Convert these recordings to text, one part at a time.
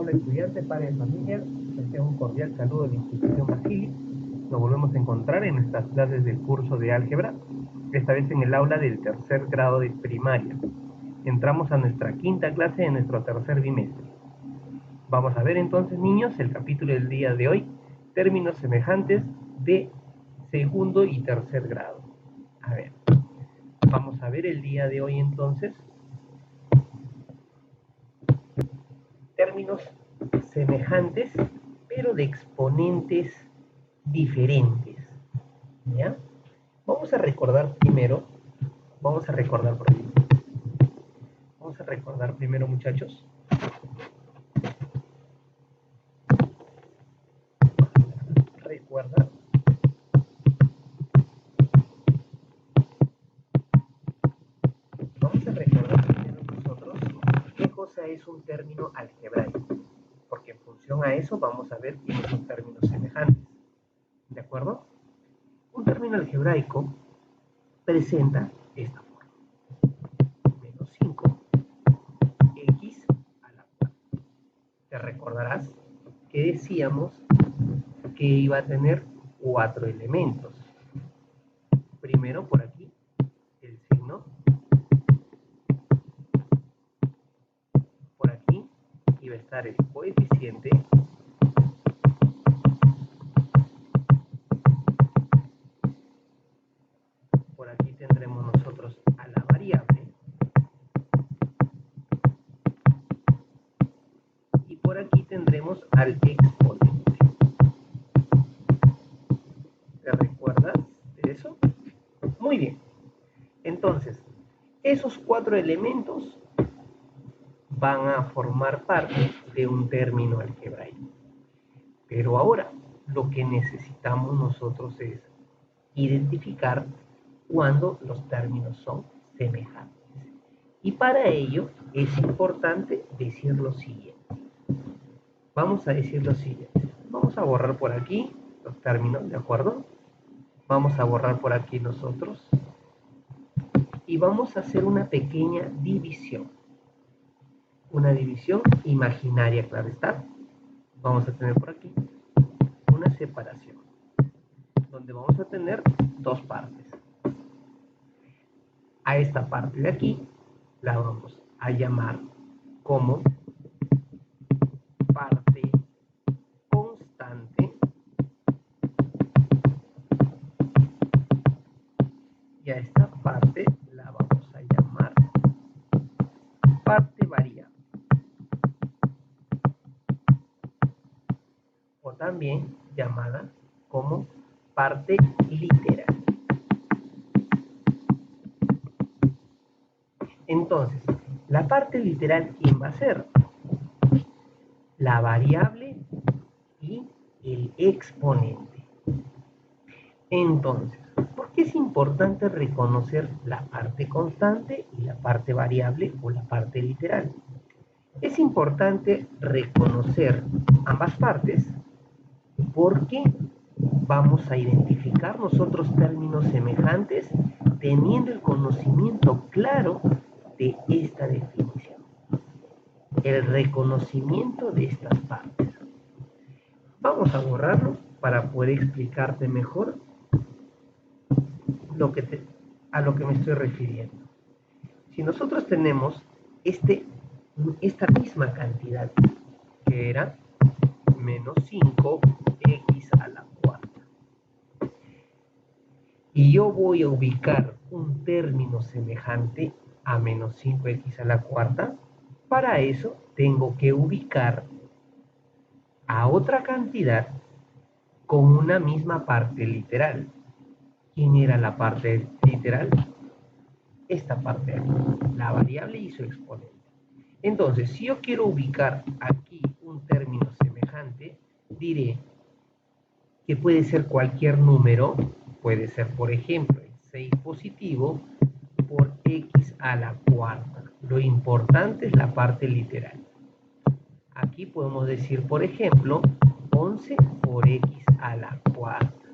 Hola estudiantes, padres de familia, les tengo un cordial saludo de la institución Basili. Nos volvemos a encontrar en nuestras clases del curso de álgebra, esta vez en el aula del tercer grado de primaria. Entramos a nuestra quinta clase de nuestro tercer bimestre. Vamos a ver entonces, niños, el capítulo del día de hoy, términos semejantes de segundo y tercer grado. A ver, vamos a ver el día de hoy entonces términos semejantes, pero de exponentes diferentes. ¿Ya? Vamos a recordar primero, muchachos. Vamos a recordar primero nosotros qué cosa es un término algebraico, porque en función a eso vamos a ver quiénes son términos semejantes. ¿De acuerdo? Un término algebraico presenta esta forma: menos 5x a la cuarta. Te recordarás que decíamos que iba a tener 4 elementos. Primero por aquí el signo, por aquí iba a estar el coeficiente, por aquí tendremos nosotros a la variable y por aquí tendremos al exponente. ¿Te recuerdas de eso? Muy bien. Entonces, esos 4 elementos van a formar parte de un término algebraico. Pero ahora, lo que necesitamos nosotros es identificar cuando los términos son semejantes. Y para ello es importante decir lo siguiente. Vamos a decir lo siguiente. Vamos a borrar por aquí los términos, ¿de acuerdo? Vamos a borrar por aquí nosotros. Y vamos a hacer una pequeña división. Una división imaginaria, claro está. Vamos a tener por aquí una separación, donde vamos a tener dos partes. A esta parte de aquí la vamos a llamar como parte constante y a esta parte la vamos a llamar parte variable o también llamada como parte literal. Entonces, la parte literal, ¿quién va a ser? La variable y el exponente. Entonces, ¿por qué es importante reconocer la parte constante y la parte variable o la parte literal? Es importante reconocer ambas partes porque vamos a identificar nosotros términos semejantes teniendo el conocimiento claro de esta definición. El reconocimiento de estas partes. Vamos a borrarlo para poder explicarte mejor a lo que me estoy refiriendo. Si nosotros tenemos esta misma cantidad, que era menos 5x a la cuarta, y yo voy a ubicar un término semejante a menos 5x a la cuarta, para eso tengo que ubicar a otra cantidad con una misma parte literal. ¿Quién era la parte literal? Esta parte de aquí, la variable y su exponente. Entonces, si yo quiero ubicar aquí un término semejante, diré que puede ser cualquier número, puede ser, por ejemplo, 6 positivo por x a la cuarta. Lo importante es la parte literal. Aquí podemos decir, por ejemplo, 11 por x a la cuarta.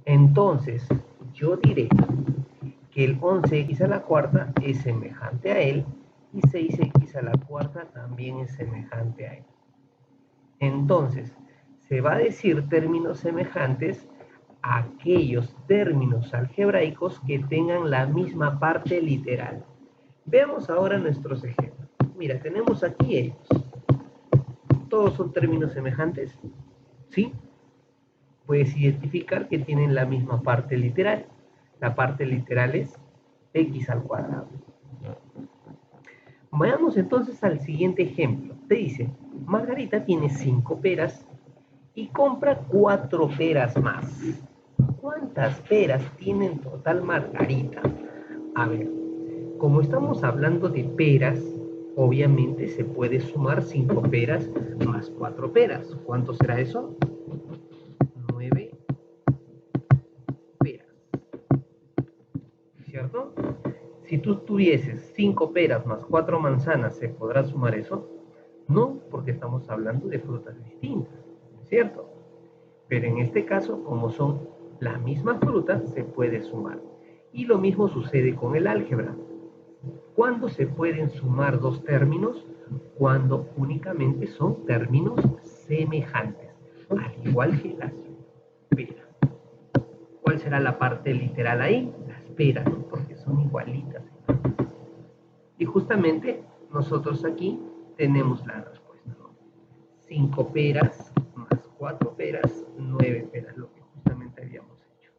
Entonces, yo diré que el 11x a la cuarta es semejante a él y 6x a la cuarta también es semejante a él. Entonces, se va a decir términos semejantes a aquellos términos algebraicos que tengan la misma parte literal. Veamos ahora nuestros ejemplos. Mira, tenemos aquí ellos. ¿Todos son términos semejantes? ¿Sí? Puedes identificar que tienen la misma parte literal. La parte literal es x al cuadrado. Vayamos entonces al siguiente ejemplo. Te dice, Margarita tiene 5 peras y compra 4 peras más. ¿Cuántas peras tiene en total Margarita? A ver, como estamos hablando de peras, obviamente se puede sumar 5 peras más 4 peras. ¿Cuánto será eso? 9 peras. ¿Cierto? Si tú tuvieses 5 peras más 4 manzanas, ¿se podrá sumar eso? No, porque estamos hablando de frutas distintas, ¿cierto? Pero en este caso, como son las mismas frutas, se puede sumar. Y lo mismo sucede con el álgebra. ¿Cuándo se pueden sumar dos términos? Cuando únicamente son términos semejantes, al igual que las peras. ¿Cuál será la parte literal ahí? Las peras, ¿no? Porque son igualitas. Y justamente nosotros aquí tenemos la respuesta, ¿no? 5 peras más 4 peras, 9 peras, lo que justamente habíamos hecho.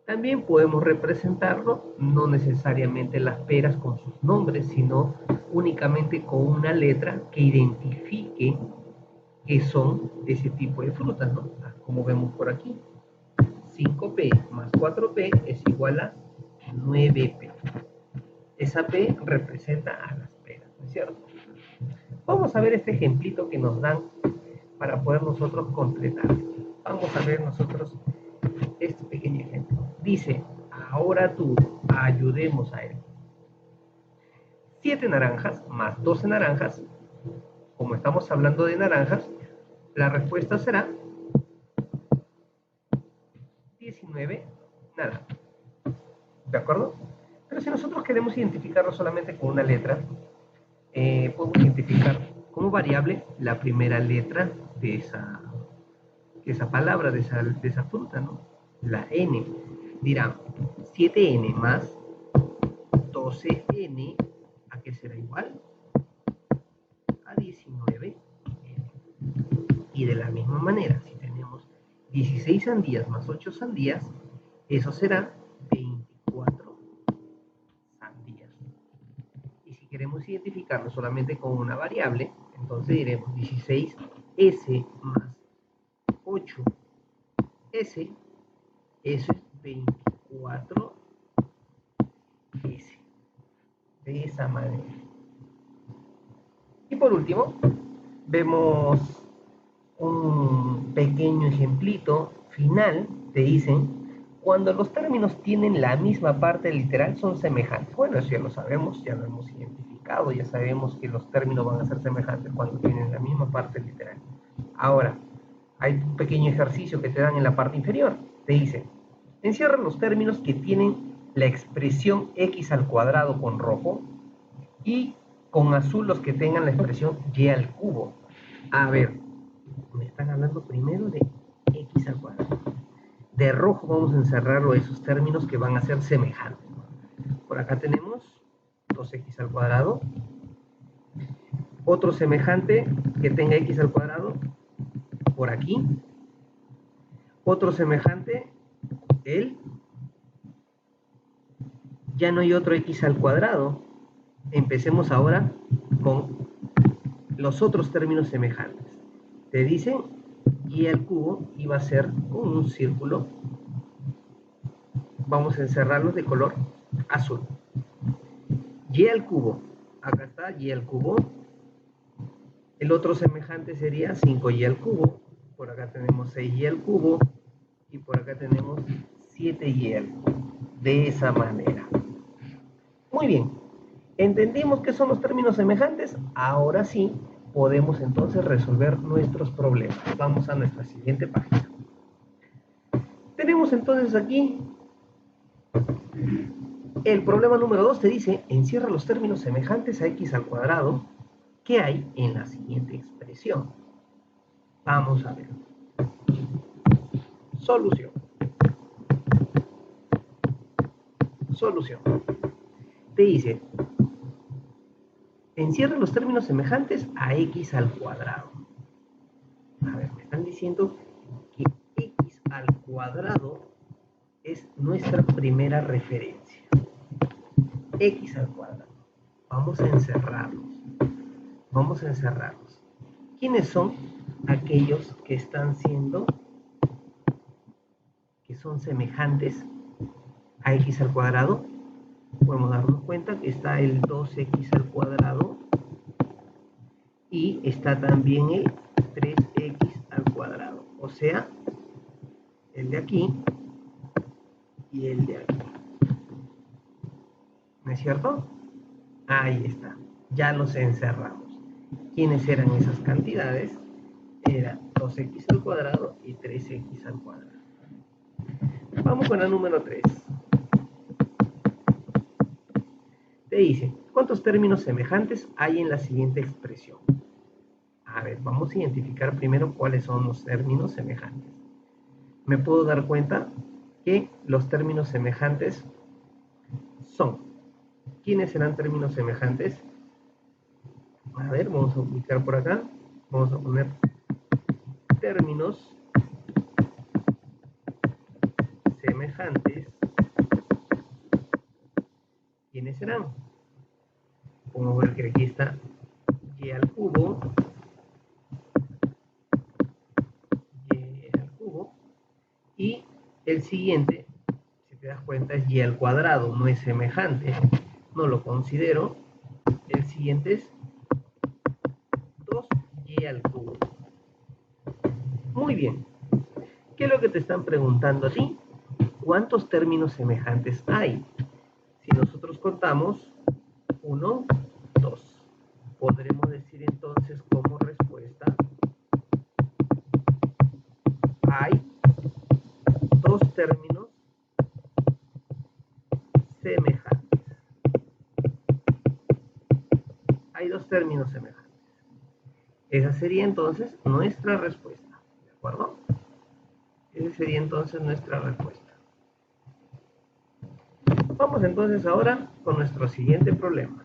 También podemos representarlo, no necesariamente las peras con sus nombres, sino únicamente con una letra que identifique que son de ese tipo de frutas, ¿no? Como vemos por aquí. 5p más 4p es igual a 9p. Esa p representa a las peras, ¿no es cierto? Vamos a ver este ejemplito que nos dan para poder nosotros completar. Vamos a ver nosotros este pequeño ejemplo. Dice, ahora tú ayudemos a él. 7 naranjas más 12 naranjas. Como estamos hablando de naranjas, la respuesta será 19 naranjas. ¿De acuerdo? Pero si nosotros queremos identificarlo solamente con una letra, podemos identificar como variable la primera letra de esa palabra, de esa fruta, ¿no? La n. Dirá 7n más 12n, ¿a qué será igual? A 19n. Y de la misma manera, si tenemos 16 sandías más 8 sandías, eso será 24 sandías. Y si queremos identificarlo solamente con una variable, entonces diremos 16s más 8s, eso es 24s. De esa manera. Y por último, vemos un pequeño ejemplito final. Te dicen, cuando los términos tienen la misma parte literal son semejantes. Bueno, eso ya lo sabemos, ya lo hemos identificado, ya sabemos que los términos van a ser semejantes cuando tienen la misma parte literal. Ahora, hay un pequeño ejercicio que te dan en la parte inferior. Te dice, encierra los términos que tienen la expresión x al cuadrado con rojo y con azul los que tengan la expresión y al cubo. A ver, me están hablando primero de x al cuadrado. De rojo vamos a encerrarlo a esos términos que van a ser semejantes. Por acá tenemos 2x al cuadrado. Otro semejante que tenga x al cuadrado por aquí. Otro semejante, ya no hay otro x al cuadrado. Empecemos ahora con los otros términos semejantes. Te dicen y al cubo y va a ser con un círculo. Vamos a encerrarlos de color azul. Y al cubo, acá está y al cubo. El otro semejante sería 5y al cubo. Por acá tenemos 6y al cubo. Y por acá tenemos 7y al cubo. De esa manera. Muy bien. ¿Entendimos qué son los términos semejantes? Ahora sí, podemos entonces resolver nuestros problemas. Vamos a nuestra siguiente página. Tenemos entonces aquí El problema número 2 te dice, encierra los términos semejantes a x al cuadrado que hay en la siguiente expresión. Vamos a ver. Solución. Solución. Te dice, encierra los términos semejantes a x al cuadrado. A ver, me están diciendo que x al cuadrado es nuestra primera referencia. X al cuadrado. Vamos a encerrarlos. Vamos a encerrarlos. ¿Quiénes son aquellos que están siendo, que son semejantes a x al cuadrado? Podemos darnos cuenta que está el 2x al cuadrado y está también el 3x al cuadrado. O sea, el de aquí y el de aquí. ¿No es cierto? Ahí está. Ya los encerramos. ¿Quiénes eran esas cantidades? Era 2x al cuadrado y 3x al cuadrado. Vamos con la número 3. Te dice, ¿cuántos términos semejantes hay en la siguiente expresión? A ver, vamos a identificar primero cuáles son los términos semejantes. Me puedo dar cuenta que los términos semejantes son. ¿Quiénes serán términos semejantes? A ver, vamos a ubicar por acá. Vamos a poner términos semejantes. ¿Quiénes serán? Podemos ver que aquí está y al cubo, y el siguiente, si te das cuenta, es y al cuadrado, no es semejante, no lo considero. El siguiente es 2y al cubo. Muy bien. ¿Qué es lo que te están preguntando a ti? ¿Cuántos términos semejantes hay? Si nosotros contamos 1, 2, podremos decir entonces como respuesta, hay 2 términos semejantes. Hay 2 términos semejantes. Esa sería entonces nuestra respuesta. ¿De acuerdo? Esa sería entonces nuestra respuesta. Vamos entonces ahora con nuestro siguiente problema.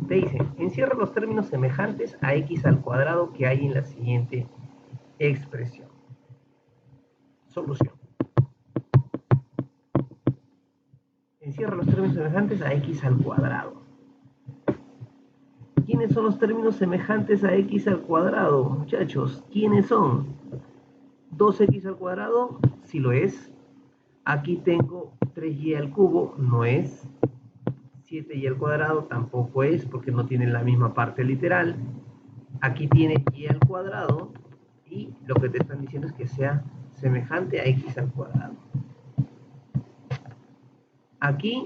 Te dice, encierra los términos semejantes a x al cuadrado que hay en la siguiente expresión. Solución. Encierra los términos semejantes a x al cuadrado. ¿Quiénes son los términos semejantes a x al cuadrado, muchachos? ¿Quiénes son? 2x al cuadrado, sí lo es. Aquí tengo 3y al cubo, no es. 7y al cuadrado tampoco es, porque no tiene la misma parte literal. Aquí tiene y al cuadrado, y lo que te están diciendo es que sea semejante a x al cuadrado. Aquí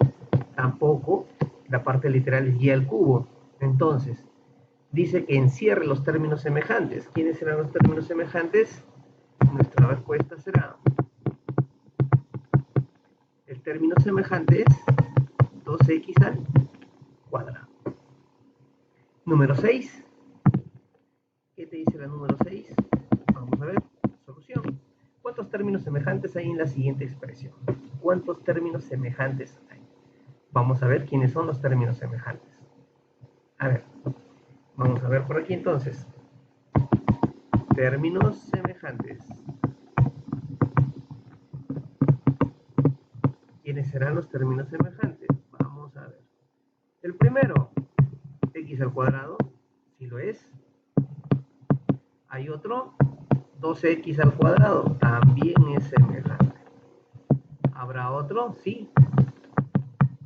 tampoco, la parte literal es y al cubo. Entonces, dice que encierre los términos semejantes. ¿Quiénes serán los términos semejantes? Nuestra respuesta será, el término semejante es 2x al cuadrado. Número 6. ¿Qué te dice la número 6? Vamos a ver. Solución. ¿Cuántos términos semejantes hay en la siguiente expresión? ¿Cuántos términos semejantes hay? Vamos a ver quiénes son los términos semejantes. A ver. Vamos a ver por aquí entonces. Términos semejantes. ¿Quiénes serán los términos semejantes? Vamos a ver. El primero, x al cuadrado, sí lo es. Hay otro, 2x al cuadrado, también es semejante. ¿Habrá otro? Sí.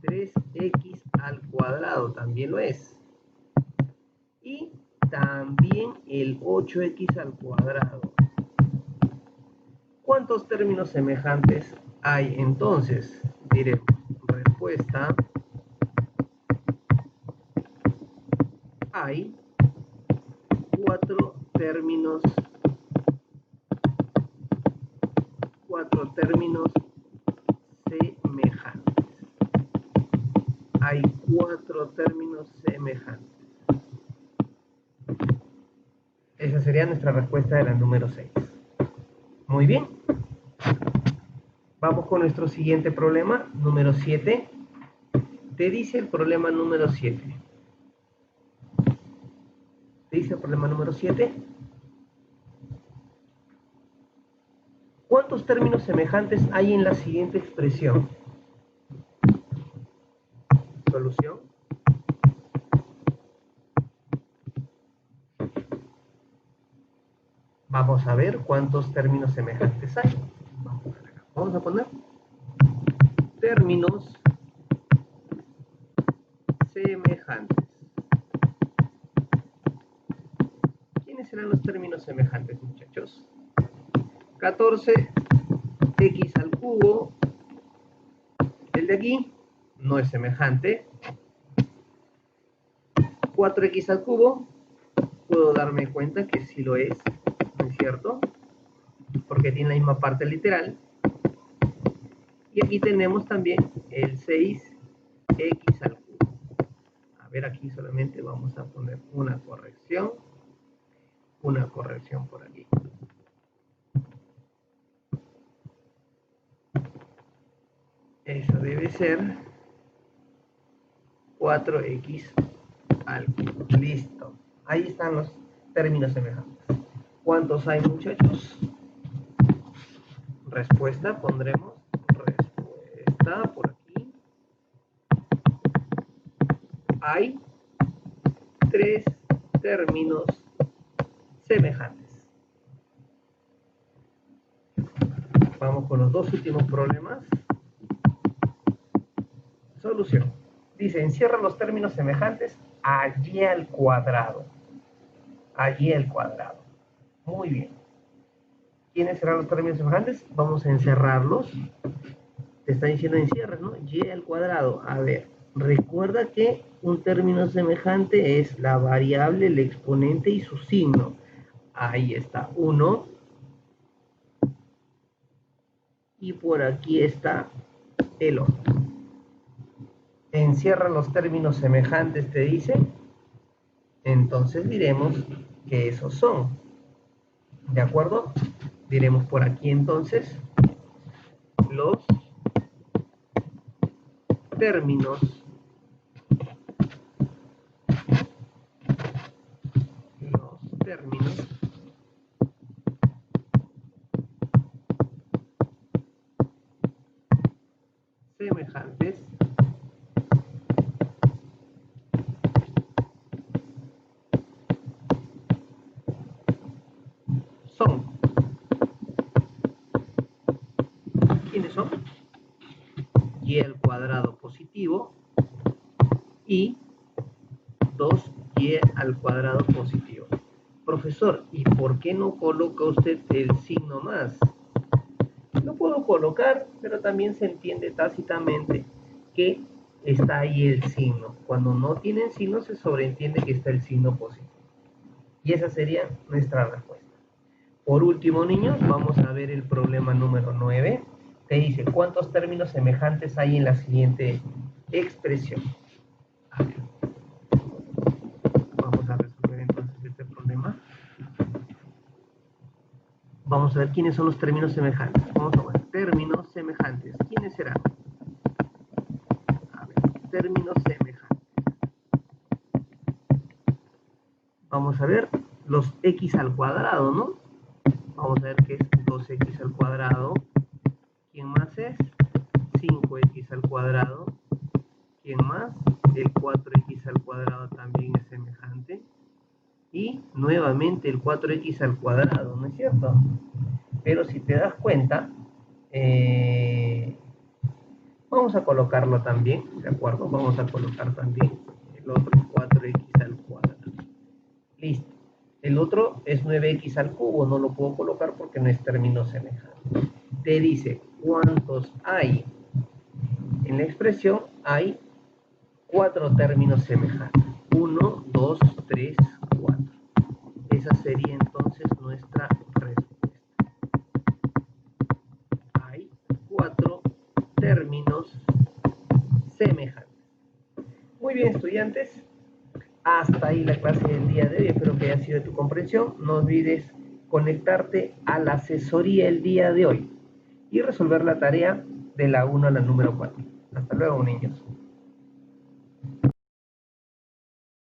3x al cuadrado, también lo es. Y también el 8x al cuadrado. ¿Cuántos términos semejantes hay entonces? Diremos, respuesta, hay 4 términos semejantes. hay 4 términos semejantes. Esa sería nuestra respuesta de la número 6. Muy bien. Vamos con nuestro siguiente problema, número 7. Te dice el problema número 7. Te dice el problema número 7. ¿Cuántos términos semejantes hay en la siguiente expresión? Solución. Vamos a ver cuántos términos semejantes hay. Vamos a poner términos semejantes. ¿Quiénes serán los términos semejantes, muchachos? 14x al cubo. El de aquí no es semejante. 4x al cubo. Puedo darme cuenta que sí lo es, ¿no es cierto? Porque tiene la misma parte literal. Y aquí tenemos también el 6x al cubo. A ver, aquí solamente vamos a poner una corrección. Una corrección por aquí. Eso debe ser 4x al cubo. Listo. Ahí están los términos semejantes. ¿Cuántos hay, muchachos? Respuesta, pondremos respuesta por aquí. Hay 3 términos semejantes. Vamos con los dos últimos problemas. Solución. Dice, encierra los términos semejantes allí al cuadrado. Allí al cuadrado. Muy bien. ¿Quiénes serán los términos semejantes? Vamos a encerrarlos. Te está diciendo encierra, ¿no? Y al cuadrado. A ver, recuerda que un término semejante es la variable, el exponente y su signo. Ahí está 1. Y por aquí está el otro. Encierra los términos semejantes, te dice. Entonces diremos que esos son. ¿De acuerdo? Diremos por aquí entonces los términos semejantes son. ¿Quiénes son? Y al cuadrado positivo y 2y al cuadrado positivo. Profesor, ¿y por qué no coloca usted el signo más? Lo puedo colocar, pero también se entiende tácitamente que está ahí el signo. Cuando no tienen signo se sobreentiende que está el signo positivo. Y esa sería nuestra respuesta. Por último, niños, vamos a ver el problema número 9. Te dice, ¿cuántos términos semejantes hay en la siguiente expresión? A ver. Vamos a resolver entonces este problema. Vamos a ver quiénes son los términos semejantes. Vamos a ver, términos semejantes. ¿Quiénes serán? A ver, términos semejantes. Vamos a ver los x al cuadrado, ¿no? Vamos a ver qué es 2x al cuadrado. ¿Quién más es? 5x al cuadrado. ¿Quién más? El 4x al cuadrado también es semejante. Y nuevamente el 4x al cuadrado, ¿no es cierto? Pero si te das cuenta, vamos a colocarlo también, ¿de acuerdo? Vamos a colocar también el otro 4x al cuadrado. Listo. El otro es 9x al cubo, no lo puedo colocar porque no es término semejante. Te dice, ¿cuántos hay? En la expresión hay 4 términos semejantes. 1, 2, 3, 4. Esa sería entonces nuestra respuesta. Hay 4 términos semejantes. clase del día de hoy. Espero que haya sido de tu comprensión. No olvides conectarte a la asesoría el día de hoy y resolver la tarea de la 1 a la número 4. Hasta luego, niños.